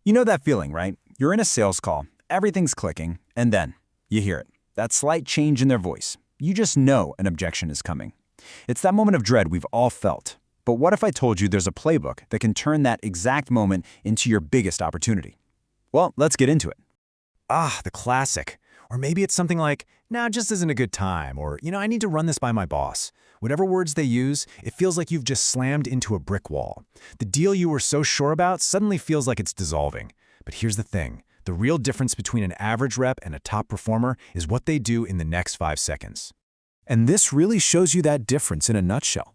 You know that feeling, right? You're in a sales call, everything's clicking, and then you hear it. That slight change in their voice. You just know an objection is coming. It's that moment of dread we've all felt. But what if I told you there's a playbook that can turn that exact moment into your biggest opportunity? Well, let's get into it. The classic. Or maybe it's something like, nah, just isn't a good time, or, I need to run this by my boss. Whatever words they use, it feels like you've just slammed into a brick wall. The deal you were so sure about suddenly feels like it's dissolving. But here's the thing. The real difference between an average rep and a top performer is what they do in the next 5 seconds. And this really shows you that difference in a nutshell.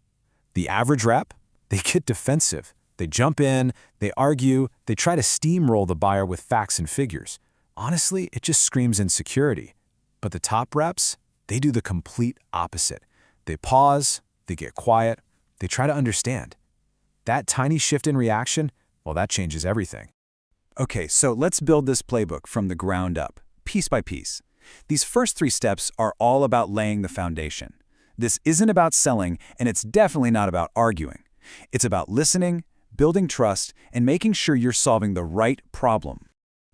The average rep, they get defensive. They jump in, they argue, they try to steamroll the buyer with facts and figures. Honestly, it just screams insecurity. But the top reps, they do the complete opposite. They pause, they get quiet, they try to understand. That tiny shift in reaction, well, that changes everything. Okay, so let's build this playbook from the ground up, piece by piece. These first 3 steps are all about laying the foundation. This isn't about selling, and it's definitely not about arguing. It's about listening, building trust, and making sure you're solving the right problem.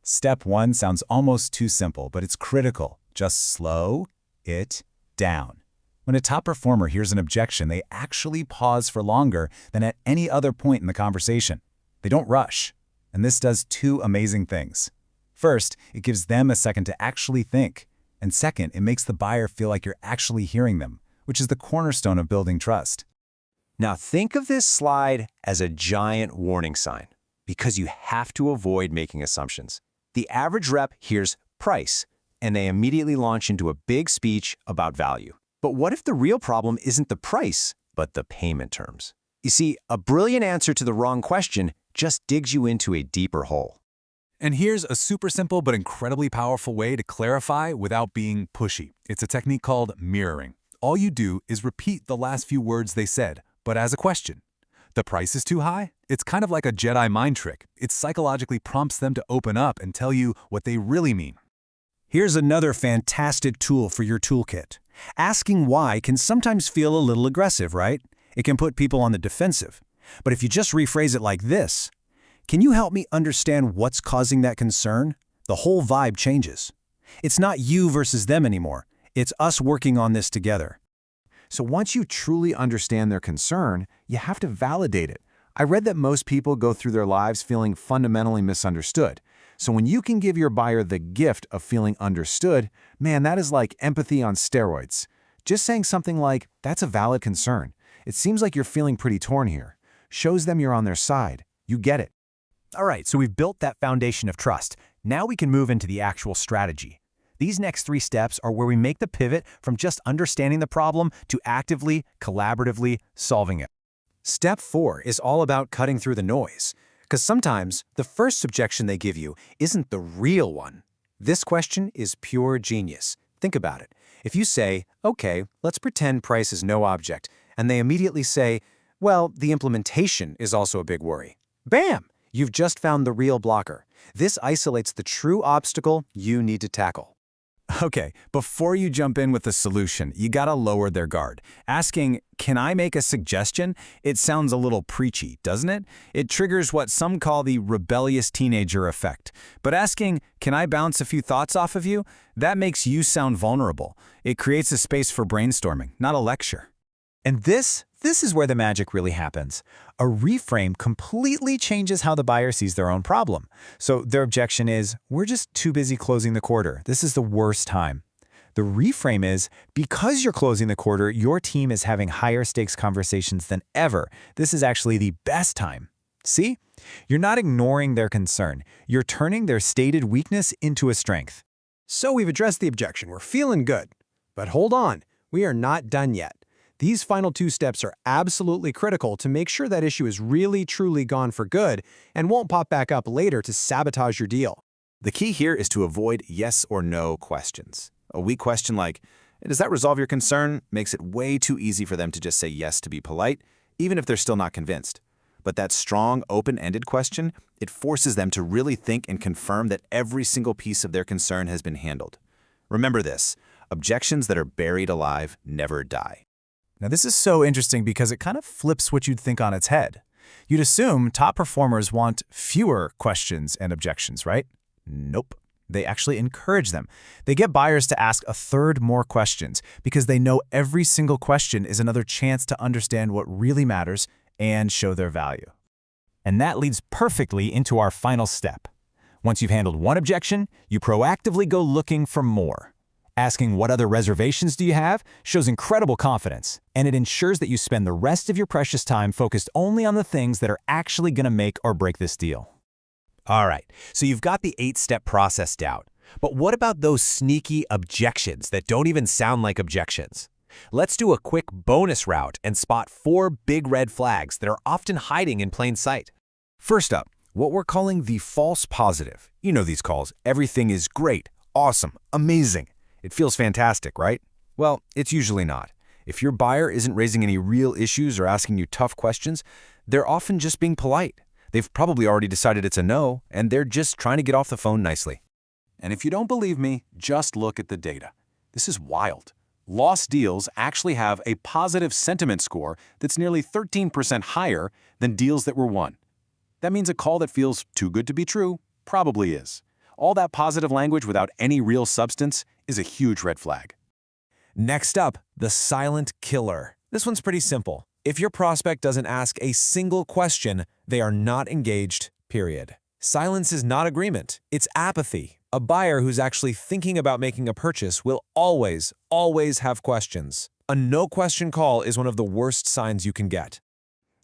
Step 1 sounds almost too simple, but it's critical. Just slow it down. When a top performer hears an objection, they actually pause for longer than at any other point in the conversation. They don't rush. And this does 2 amazing things. First, it gives them a second to actually think. And second, it makes the buyer feel like you're actually hearing them, which is the cornerstone of building trust. Now think of this slide as a giant warning sign, because you have to avoid making assumptions. The average rep hears price, and they immediately launch into a big speech about value. But what if the real problem isn't the price, but the payment terms? You see, a brilliant answer to the wrong question just digs you into a deeper hole. And here's a super simple but incredibly powerful way to clarify without being pushy. It's a technique called mirroring. All you do is repeat the last few words they said, but as a question. The price is too high? It's kind of like a Jedi mind trick. It psychologically prompts them to open up and tell you what they really mean. Here's another fantastic tool for your toolkit. Asking why can sometimes feel a little aggressive, right? It can put people on the defensive. But if you just rephrase it like this, can you help me understand what's causing that concern? The whole vibe changes. It's not you versus them anymore. It's us working on this together. So once you truly understand their concern, you have to validate it. I read that most people go through their lives feeling fundamentally misunderstood. So when you can give your buyer the gift of feeling understood, man, that is like empathy on steroids. Just saying something like, that's a valid concern. It seems like you're feeling pretty torn here. Shows them you're on their side. You get it. All right, so we've built that foundation of trust. Now we can move into the actual strategy. These next 3 steps are where we make the pivot from just understanding the problem to actively, collaboratively solving it. Step 4 is all about cutting through the noise, because sometimes the first objection they give you isn't the real one. This question is pure genius. Think about it. If you say, okay, let's pretend price is no object, and they immediately say, well, the implementation is also a big worry. Bam! You've just found the real blocker. This isolates the true obstacle you need to tackle. Okay, before you jump in with the solution, you gotta lower their guard. Asking, can I make a suggestion? It sounds a little preachy, doesn't it? It triggers what some call the rebellious teenager effect. But asking, can I bounce a few thoughts off of you? That makes you sound vulnerable. It creates a space for brainstorming, not a lecture. And this is where the magic really happens. A reframe completely changes how the buyer sees their own problem. So their objection is, we're just too busy closing the quarter. This is the worst time. The reframe is, because you're closing the quarter, your team is having higher stakes conversations than ever. This is actually the best time. See? You're not ignoring their concern. You're turning their stated weakness into a strength. So we've addressed the objection. We're feeling good. But hold on, we are not done yet. These final 2 steps are absolutely critical to make sure that issue is really, truly gone for good and won't pop back up later to sabotage your deal. The key here is to avoid yes or no questions. A weak question like, does that resolve your concern, makes it way too easy for them to just say yes to be polite, even if they're still not convinced. But that strong, open-ended question, it forces them to really think and confirm that every single piece of their concern has been handled. Remember this, objections that are buried alive never die. Now this is so interesting because it kind of flips what you'd think on its head. You'd assume top performers want fewer questions and objections, right? Nope. They actually encourage them. They get buyers to ask a third more questions because they know every single question is another chance to understand what really matters and show their value. And that leads perfectly into our final step. Once you've handled one objection, you proactively go looking for more. Asking what other reservations do you have shows incredible confidence, and it ensures that you spend the rest of your precious time focused only on the things that are actually going to make or break this deal. All right, so you've got the 8-step process down. But what about those sneaky objections that don't even sound like objections? Let's do a quick bonus route and spot 4 big red flags that are often hiding in plain sight. First up, what we're calling the false positive. You know these calls. Everything is great, awesome, amazing. It feels fantastic, right? Well, it's usually not. If your buyer isn't raising any real issues or asking you tough questions, they're often just being polite. They've probably already decided it's a no, and they're just trying to get off the phone nicely. And if you don't believe me, just look at the data. This is wild. Lost deals actually have a positive sentiment score that's nearly 13% higher than deals that were won. That means a call that feels too good to be true probably is. All that positive language without any real substance is a huge red flag. Next up, the silent killer. This one's pretty simple. If your prospect doesn't ask a single question, they are not engaged, period. Silence is not agreement, it's apathy. A buyer who's actually thinking about making a purchase will always have questions. A no-question call is one of the worst signs you can get.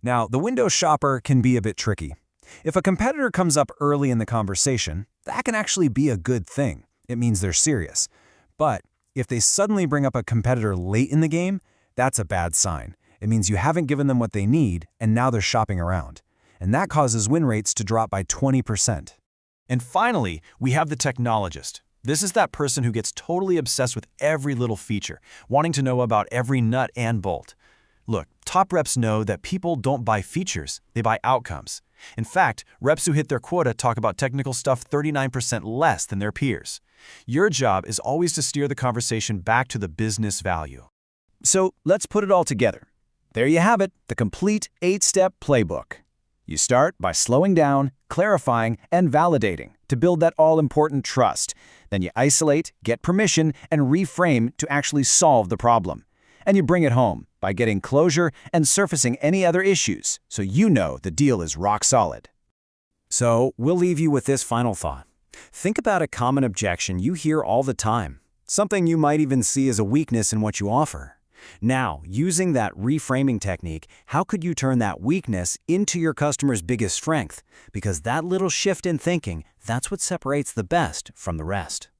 Now, the window shopper can be a bit tricky. If a competitor comes up early in the conversation, that can actually be a good thing. It means they're serious. But if they suddenly bring up a competitor late in the game, that's a bad sign. It means you haven't given them what they need, and now they're shopping around. And that causes win rates to drop by 20%. And finally, we have the technologist. This is that person who gets totally obsessed with every little feature, wanting to know about every nut and bolt. Look, top reps know that people don't buy features, they buy outcomes. In fact, reps who hit their quota talk about technical stuff 39% less than their peers. Your job is always to steer the conversation back to the business value. So let's put it all together. There you have it, the complete 8-step playbook. You start by slowing down, clarifying, and validating to build that all-important trust. Then you isolate, get permission, and reframe to actually solve the problem. And you bring it home by getting closure and surfacing any other issues so you know the deal is rock solid. So we'll leave you with this final thought. Think about a common objection you hear all the time, something you might even see as a weakness in what you offer. Now, using that reframing technique, how could you turn that weakness into your customer's biggest strength? Because that little shift in thinking, that's what separates the best from the rest.